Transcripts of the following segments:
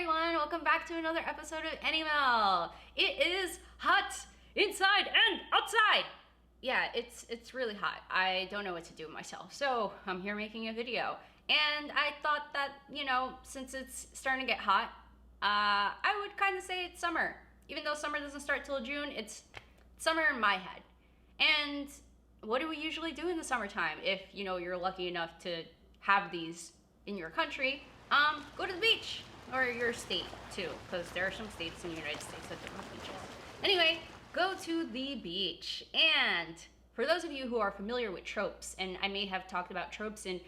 everyone, welcome back to another episode of Animal. It is hot inside and outside. Yeah, it's really hot. I don't know what to do with myself, so I'm here making a video. And I thought that, since it's starting to get hot, I would kind of say it's summer. Even though summer doesn't start till June, it's summer in my head. And what do we usually do in the summertime if, you're lucky enough to have these in your country? Go to the beach, or your state too, because there are some states in the United States that don't have beaches. Anyway, go to the beach. And for those of you who are familiar with tropes, and I may have talked about tropes in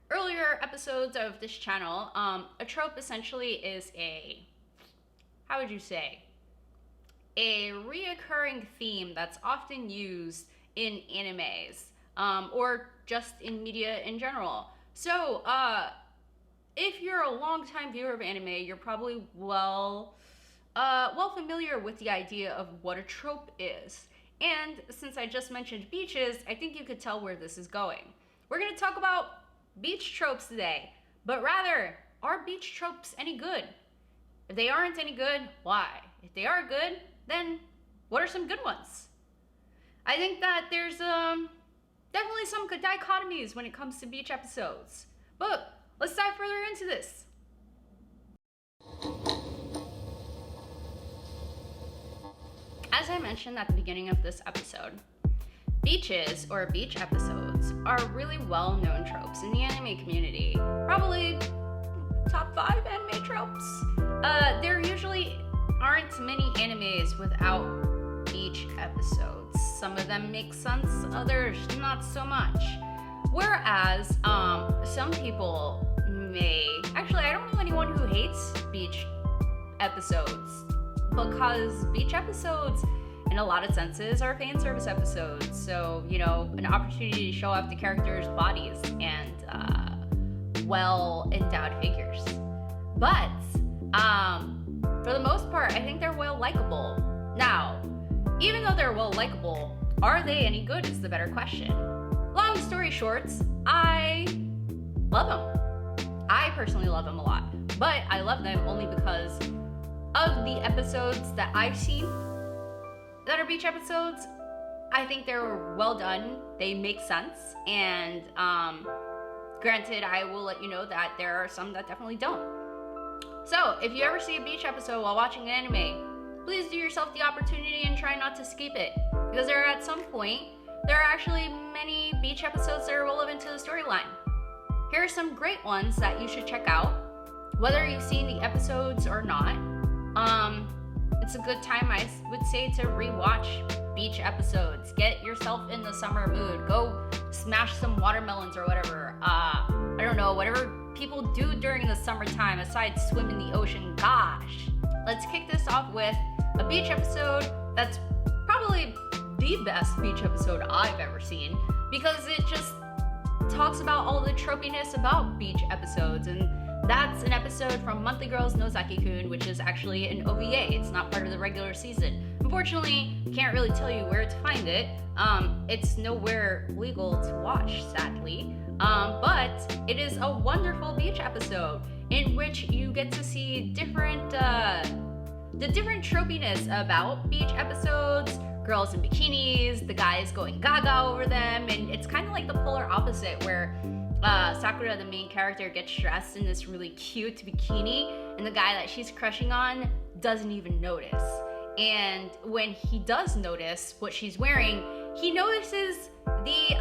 earlier episodes of this channel, a trope essentially is a reoccurring theme that's often used in animes, or just in media in general. So, if you're a long-time viewer of anime, you're probably well familiar with the idea of what a trope is. And since I just mentioned beaches, I think you could tell where this is going. We're going to talk about beach tropes today, but rather, are beach tropes any good? If they aren't any good, why? If they are good, then what are some good ones? I think that there's definitely some good dichotomies when it comes to beach episodes, but let's dive further into this. As I mentioned at the beginning of this episode, beaches or beach episodes are really well-known tropes in the anime community. Probably top 5 anime tropes. There usually aren't many animes without beach episodes. Some of them make sense, others not so much. Whereas, some people actually, I don't know anyone who hates beach episodes, because beach episodes, in a lot of senses, are fan service episodes. So, an opportunity to show off the characters' bodies and, well-endowed figures. But, for the most part, I think they're well-likable. Now, even though they're well-likable, are they any good is the better question. Long story short, I love them. I personally love them a lot, but I love them only because of the episodes that I've seen that are beach episodes. I think they're well done, they make sense, and granted, I will let you know that there are some that definitely don't. So, if you ever see a beach episode while watching an anime, please do yourself the opportunity and try not to skip it, because there are actually many beach episodes that are relevant to the storyline. Here are some great ones that you should check out, whether you've seen the episodes or not. It's a good time, I would say, to rewatch beach episodes. Get yourself in the summer mood. Go smash some watermelons or whatever. I don't know, whatever people do during the summertime aside swim in the ocean. Gosh. Let's kick this off with a beach episode that's probably the best beach episode I've ever seen, because it just talks about all the tropiness about beach episodes, and that's an episode from Monthly Girls Nozaki-kun, which is actually an OVA. It's not part of the regular season. Unfortunately, can't really tell you where to find it. It's nowhere legal to watch, sadly. But it is a wonderful beach episode in which you get to see the different tropiness about beach episodes. Girls in bikinis, the guys going gaga over them, and it's kind of like the polar opposite where Sakura, the main character, gets dressed in this really cute bikini, and the guy that she's crushing on doesn't even notice. And when he does notice what she's wearing, he notices the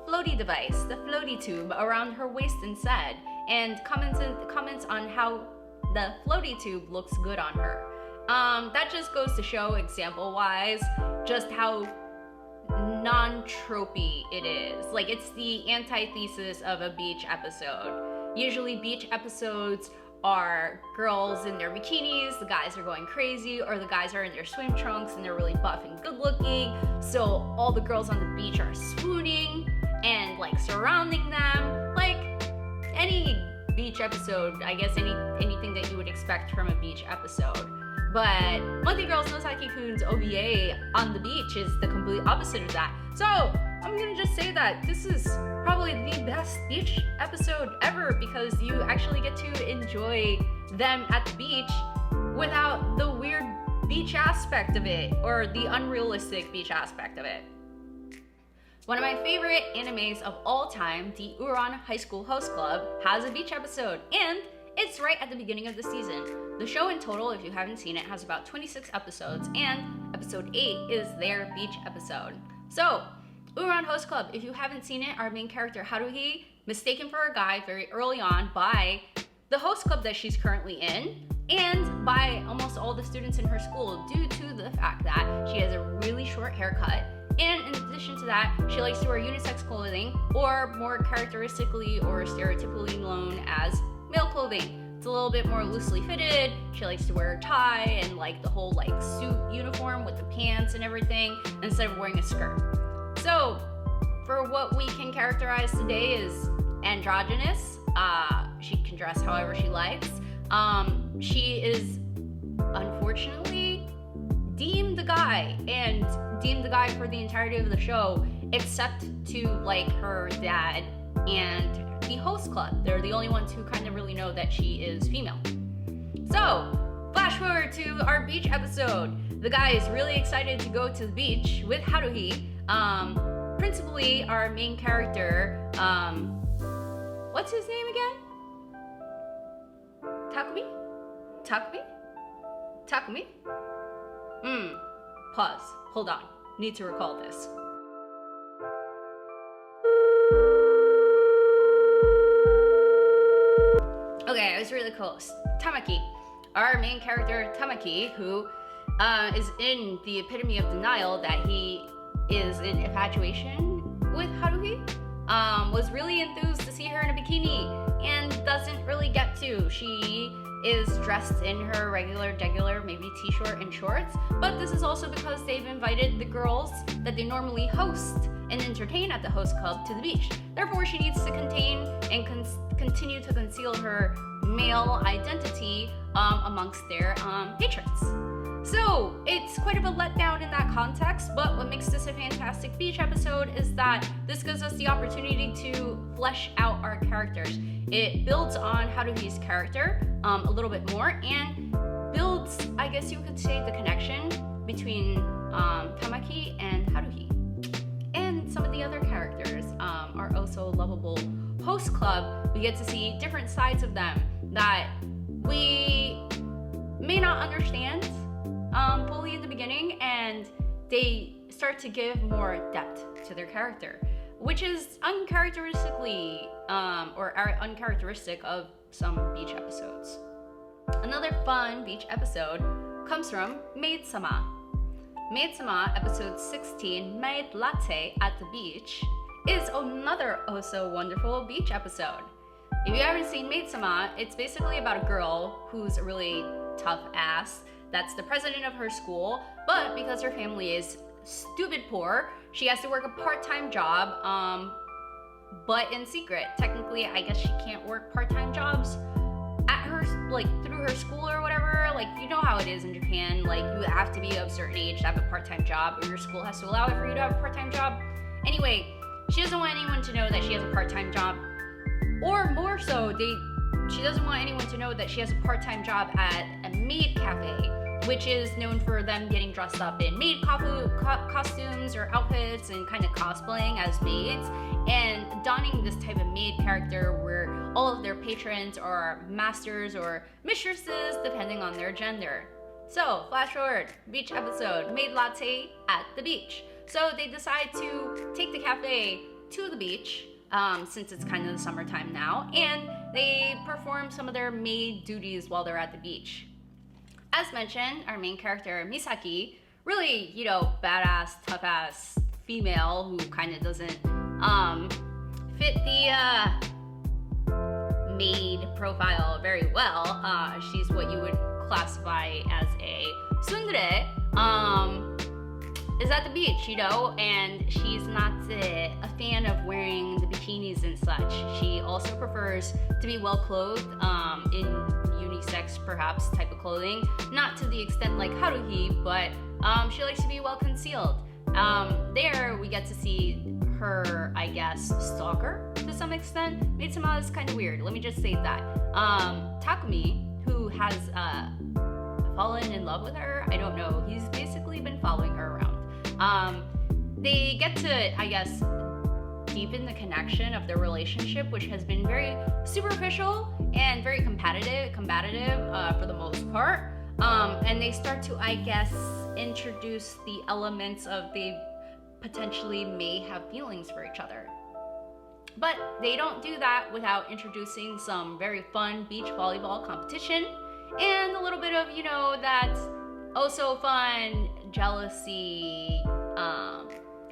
floaty device, the floaty tube around her waist instead, and comments on how the floaty tube looks good on her. That just goes to show, example-wise, just how non-tropey it is. Like, it's the antithesis of a beach episode. Usually beach episodes are girls in their bikinis, the guys are going crazy, or the guys are in their swim trunks and they're really buff and good looking, so all the girls on the beach are swooning and surrounding them. Like any beach episode, I guess, anything that you would expect from a beach episode. But Monthly Girls Nozaki-kun's OVA on the beach is the complete opposite of that. So, I'm gonna just say that this is probably the best beach episode ever because you actually get to enjoy them at the beach without the weird beach aspect of it or the unrealistic beach aspect of it. One of my favorite animes of all time, the Uran High School Host Club, has a beach episode, and it's right at the beginning of the season. The show in total, if you haven't seen it, has about 26 episodes, and episode 8 is their beach episode. So, Uran Host Club, if you haven't seen it, our main character Haruhi, mistaken for a guy very early on by the host club that she's currently in, and by almost all the students in her school due to the fact that she has a really short haircut. And in addition to that, she likes to wear unisex clothing, or more characteristically or stereotypically known as male clothing. It's a little bit more loosely fitted. She likes to wear a tie and like the whole like suit uniform with the pants and everything instead of wearing a skirt. So for what we can characterize today is androgynous. She can dress however she likes. She is unfortunately deemed the guy and deemed the guy for the entirety of the show, except to like her dad and the host club. They're the only ones who kind of really know that she is female. So, flash forward to our beach episode. The guy is really excited to go to the beach with Haruhi. Principally, our main character, what's his name again? Takumi? Pause. Hold on. Need to recall this. Okay, I was really close. Tamaki. Our main character, Tamaki, who is in the epitome of denial that he is in infatuation with Haruhi, was really enthused to see her in a bikini and doesn't really get to. She is dressed in her regular, maybe t-shirt and shorts, but this is also because they've invited the girls that they normally host and entertain at the host club to the beach. Therefore, she needs to contain and continue to conceal her male identity amongst their patrons. So it's quite of a letdown in that context, but what makes this a fantastic beach episode is that this gives us the opportunity to flesh out our characters. It builds on Haruhi's character a little bit more and builds, I guess you could say, the connection between Tamaki and Haruhi. And some of the other characters are also lovable. Host Club, we get to see different sides of them that we may not understand fully in the beginning, and they start to give more depth to their character, which is uncharacteristically or uncharacteristic of some beach episodes. Another fun beach episode comes from Maid-sama. Maid-sama, episode 16, Made Latte at the Beach, is another also wonderful beach episode. If you haven't seen Maid-sama, it's basically about a girl who's a really tough ass that's the president of her school, but because her family is stupid poor, she has to work a part-time job, but in secret. Technically, I guess she can't work part-time jobs at her, like, through her school or whatever. Like, you know how it is in Japan, like, you have to be of a certain age to have a part-time job, or your school has to allow it for you to have a part-time job. Anyway, she doesn't want anyone to know that she has a part-time job, or more so, she doesn't want anyone to know that she has a part-time job at a maid cafe, which is known for them getting dressed up in maid costumes or outfits and kind of cosplaying as maids and donning this type of maid character where all of their patrons are masters or mistresses depending on their gender. So, flash forward, beach episode, Made Latte at the beach. So they decide to take the cafe to the beach, since it's kind of the summertime now, and they perform some of their maid duties while they're at the beach. As mentioned, our main character, Misaki, really, badass, tough-ass female who kind of doesn't fit the maid profile very well. She's what you would classify as a tsundere, is at the beach, and she's not a fan of wearing the bikinis and such. She also prefers to be well-clothed in unisex, perhaps, type of clothing. Not to the extent like Haruhi, but she likes to be well-concealed. There, we get to see her, I guess, stalker to some extent, made some of this kind of weird. Let me just say that. Takumi, who has fallen in love with her, I don't know, he's basically been following her around. They get to, I guess, deepen the connection of their relationship, which has been very superficial and very combative for the most part. And they start to, I guess, introduce the elements of they potentially may have feelings for each other. But they don't do that without introducing some very fun beach volleyball competition and a little bit of, you know, that also fun jealousy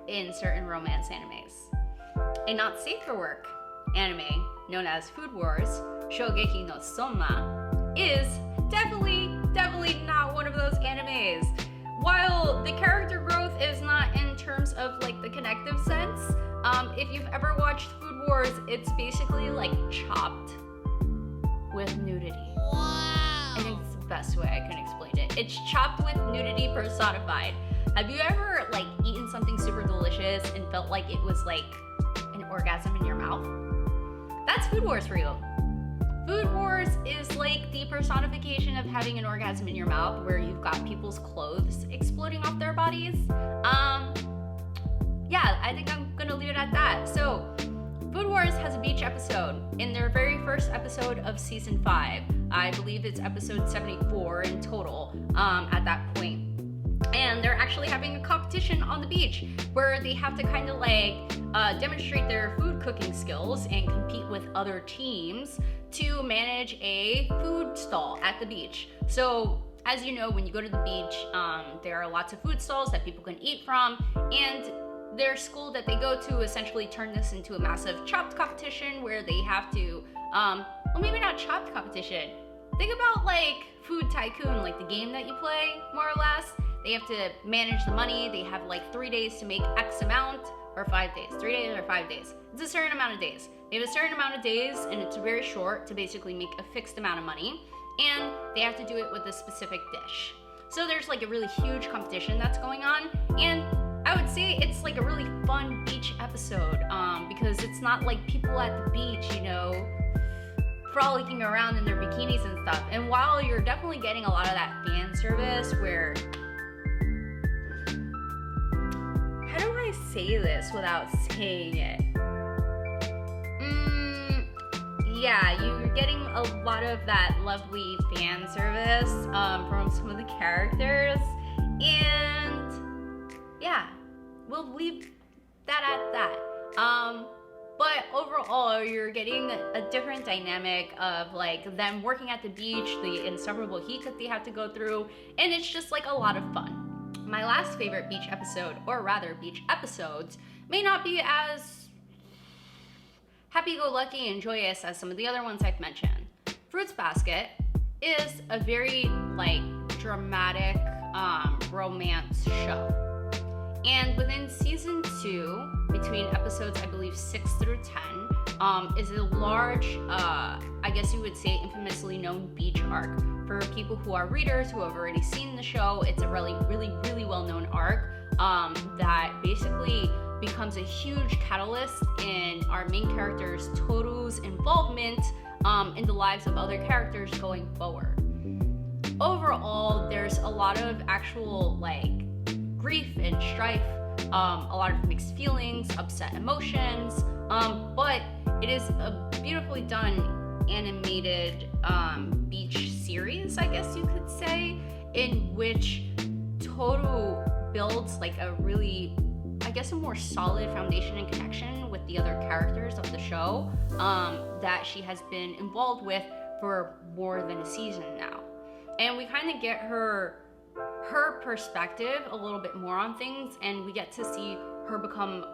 in certain romance animes. A not safe for work anime known as Food Wars, Shogeki no Soma, is definitely not one of those animes. While the character growth is not in terms of like the connective sense, if you've ever watched Food Wars, it's basically like chopped with nudity. Wow. I think it's the best way I can explain it. It's chopped with nudity personified. Have you ever like eaten something super delicious and felt like it was like an orgasm in your mouth? That's Food Wars for you. Food Wars is like the personification of having an orgasm in your mouth, where you've got people's clothes exploding off their bodies. Yeah, I think I'm gonna leave it at that. So, Food Wars has a beach episode in their very first episode of season 5. I believe it's episode 74 in total at that point. And they're actually having a competition on the beach where they have to kind of like demonstrate their food cooking skills and compete with other teams to manage a food stall at the beach. So as you know, when you go to the beach, there are lots of food stalls that people can eat from, and their school that they go to essentially turned this into a massive chopped competition where they have to, well, maybe not chopped competition. Think about like Food Tycoon, like the game that you play, more or less. They have to manage the money. They have like 3 days to make X amount, or 5 days. 3 days or 5 days. It's a certain amount of days. They have a certain amount of days, and it's very short to basically make a fixed amount of money, and they have to do it with a specific dish. So there's like a really huge competition that's going on, and I would say it's like a really fun beach episode because it's not like people at the beach, you know, frolicking around in their bikinis and stuff. And while you're definitely getting a lot of that fan service where, how do I say this without saying it? Yeah, you're getting a lot of that lovely fan service from some of the characters, and yeah, we'll leave that at that. But overall, you're getting a different dynamic of like them working at the beach, the insufferable heat that they have to go through, and it's just like a lot of fun. My last favorite beach episode, or rather beach episodes, may not be as happy-go-lucky and joyous as some of the other ones I've mentioned. Fruits Basket is a very like dramatic romance show. And within season 2, between episodes I believe 6 through 10, is a large, I guess you would say infamously known beach arc. For people who are readers who have already seen the show, it's a really well-known arc that basically becomes a huge catalyst in our main character's Toru's involvement in the lives of other characters going forward. Overall, there's a lot of actual like grief and strife, a lot of mixed feelings, upset emotions, but it is a beautifully done animated beach series, I guess you could say, in which Toru builds like a really, I guess, a more solid foundation and connection with the other characters of the show that she has been involved with for more than a season now. And we kind of get her perspective a little bit more on things, and we get to see her become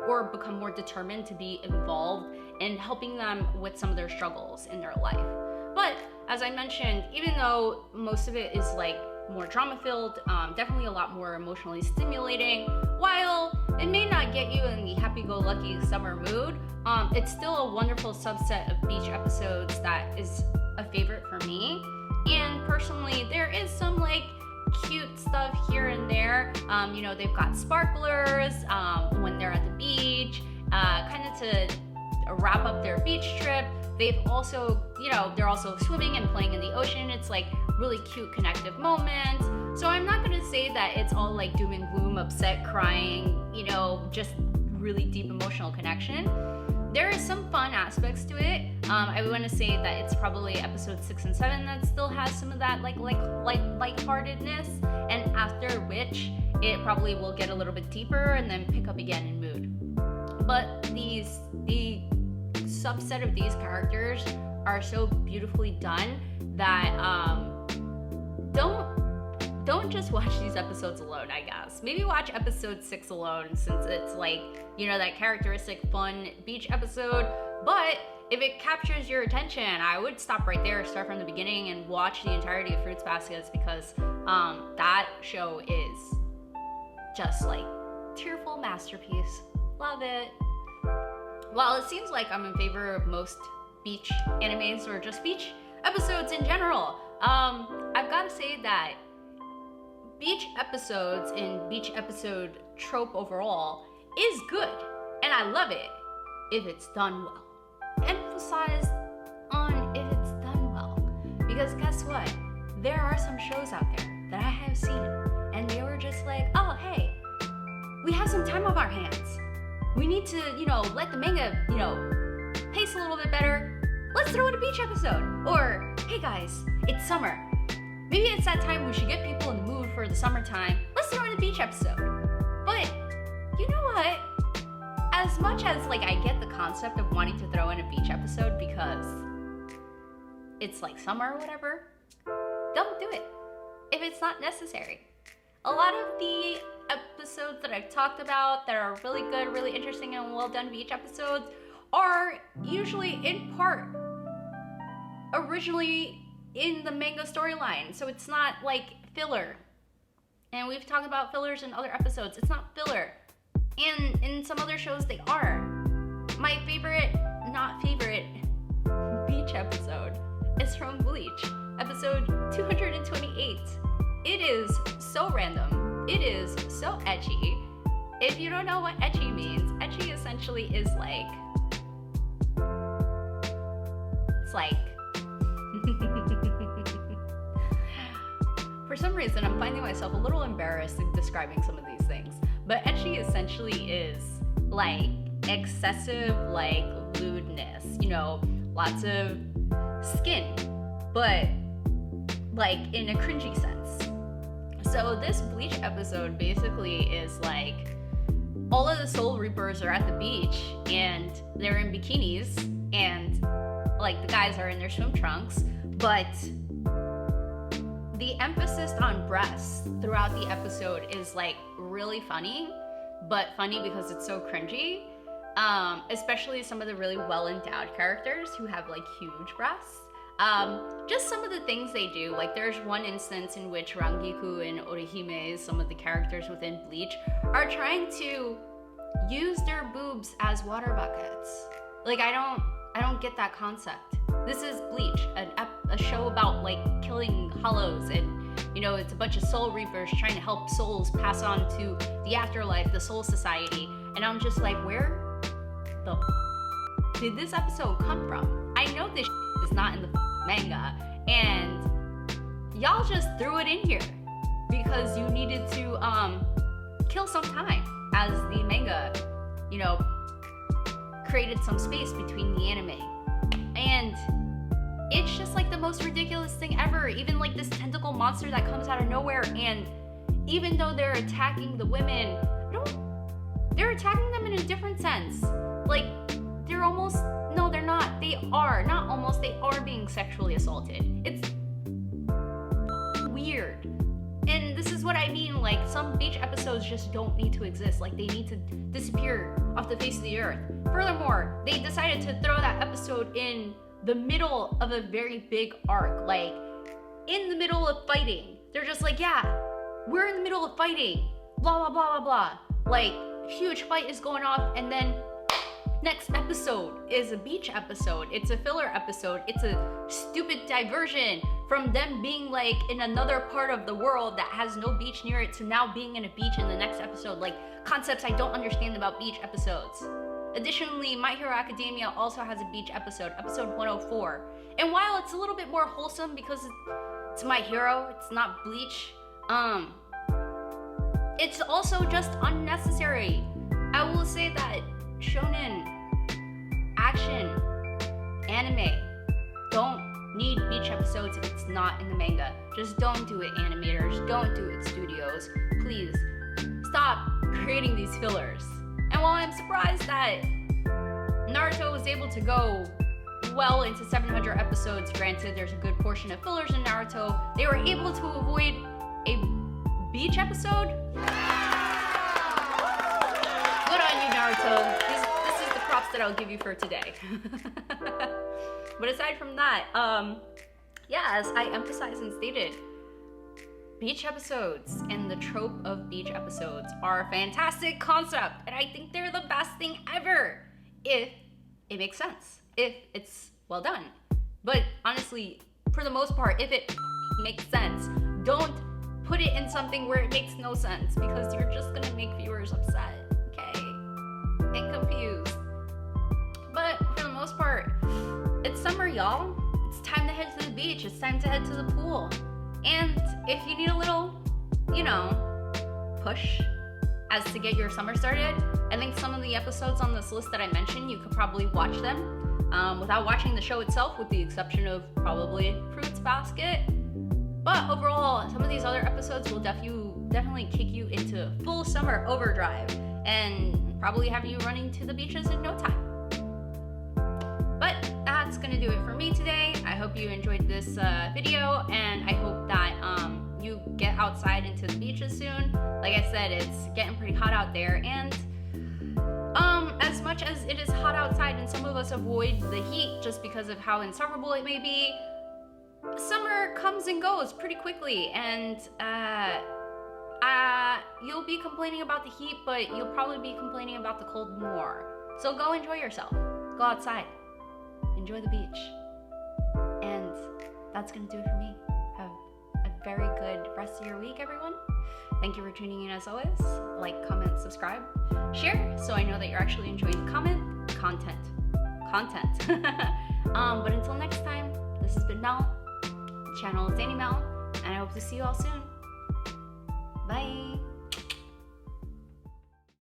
more determined to be involved in helping them with some of their struggles in their life. But as I mentioned, even though most of it is like more drama filled, definitely a lot more emotionally stimulating, while it may not get you in the happy-go-lucky summer mood, it's still a wonderful subset of beach episodes that is a favorite for me. And personally, there is some like cute stuff here and there. You know, they've got sparklers when they're at the beach, kind of to wrap up their beach trip. They've also, you know, they're also swimming and playing in the ocean. It's like really cute connective moments. So I'm not gonna say that it's all like doom and gloom, upset, crying, you know, just really deep emotional connection. There is some fun aspects to it. I want to say that it's probably episode 6 and 7 that still has some of that like lightheartedness, and after which it probably will get a little bit deeper and then pick up again in mood. But the subset of these characters are so beautifully done that don't just watch these episodes alone, I guess. Maybe watch episode 6 alone, since it's like, you know, that characteristic fun beach episode. But if it captures your attention, I would stop right there, start from the beginning, and watch the entirety of Fruits Baskets, because that show is just like tearful masterpiece. Love it. While it seems like I'm in favor of most beach animes or just beach episodes in general, I've got to say that beach episodes and beach episode trope overall is good, and I love it if it's done well. Emphasize on if it's done well, because guess what? There are some shows out there that I have seen, and they were just like, oh hey, we have some time on our hands. We need to, you know, let the manga, you know, pace a little bit better. Let's throw in a beach episode. Or, hey guys, it's summer. Maybe it's that time we should get people in the mood for the summertime. Let's throw in a beach episode. But, you know what? As much as, like, I get the concept of wanting to throw in a beach episode because it's like summer or whatever, don't do it if it's not necessary. A lot of the episodes that I've talked about that are really good, really interesting, and well done beach episodes are usually in part originally in the manga storyline, so it's not like filler. And we've talked about fillers in other episodes. It's not filler. And in some other shows they are. My not favorite beach episode is from Bleach, episode 228. It is so random. It is so ecchi. If you don't know what ecchi means, ecchi essentially is like, it's like, for some reason I'm finding myself a little embarrassed in describing some of these things, but ecchi essentially is like excessive like lewdness, you know, lots of skin, but like in a cringy sense. So this Bleach episode basically is like all of the Soul Reapers are at the beach and they're in bikinis, and like the guys are in their swim trunks, but the emphasis on breasts throughout the episode is like really funny, but funny because it's so cringy. Especially some of the really well-endowed characters who have like huge breasts. Just some of the things they do, like there's one instance in which Rangiku and Orihime, some of the characters within Bleach, are trying to use their boobs as water buckets. Like I don't get that concept. This is Bleach, a show about like killing hollows, and you know, it's a bunch of soul reapers trying to help souls pass on to the afterlife, the soul society, and I'm just like, where the did this episode come from? I know this is not in the manga, and y'all just threw it in here because you needed to kill some time as the manga, you know, created some space between the anime. And it's just like the most ridiculous thing ever. Even like this tentacle monster that comes out of nowhere, and even though they're attacking the women, they're attacking them in a different sense. Like they're almost, no, they're not. They are not almost. They are being sexually assaulted. It's weird. And this is what I mean. Like some beach episodes just don't need to exist. Like they need to disappear off the face of the earth. Furthermore, they decided to throw that episode in the middle of a very big arc. Like in the middle of fighting. They're just like, yeah, we're in the middle of fighting. Blah, blah, blah, blah, blah. Like huge fight is going off, and then next episode is a beach episode. It's a filler episode. It's a stupid diversion from them being like in another part of the world that has no beach near it to now being in a beach in the next episode. Like concepts I don't understand about beach episodes. Additionally, My Hero Academia also has a beach episode, episode 104. And while it's a little bit more wholesome because it's My Hero, it's not Bleach, it's also just unnecessary. I will say that shonen, action, anime don't need beach episodes if it's not in the manga. Just don't do it, animators. Don't do it, studios. Please stop creating these fillers. And while I'm surprised that Naruto was able to go well into 700 episodes, granted there's a good portion of fillers in Naruto, they were able to avoid a beach episode. Good on you, Naruto. This is the props that I'll give you for today. But aside from that, yeah, as I emphasized and stated, beach episodes and the trope of beach episodes are a fantastic concept, and I think they're the best thing ever if it makes sense, if it's well done. But honestly, for the most part, if it makes sense, don't put it in something where it makes no sense, because you're just gonna make viewers upset, okay? And confused. But for the most part, it's summer, y'all. It's time to head to the beach. It's time to head to the pool. And if you need a little, push as to get your summer started, I think some of the episodes on this list that I mentioned, you could probably watch them without watching the show itself, with the exception of probably Fruits Basket. But overall, some of these other episodes will definitely kick you into full summer overdrive and probably have you running to the beaches in no time. But that's gonna do it for me today. I hope you enjoyed this video, and I hope that you get outside into the beaches soon. Like I said, it's getting pretty hot out there, and as much as it is hot outside and some of us avoid the heat just because of how insufferable it may be, summer comes and goes pretty quickly, and you'll be complaining about the heat, but you'll probably be complaining about the cold more. So go enjoy yourself. Go outside. Enjoy the beach. And that's gonna do it for me. Have a very good rest of your week, everyone. Thank you for tuning in as always. Like, comment, subscribe, share, so I know that you're actually enjoying content. But until next time, this has been Mel. The channel is Annie Mel, and I hope to see you all soon. Bye.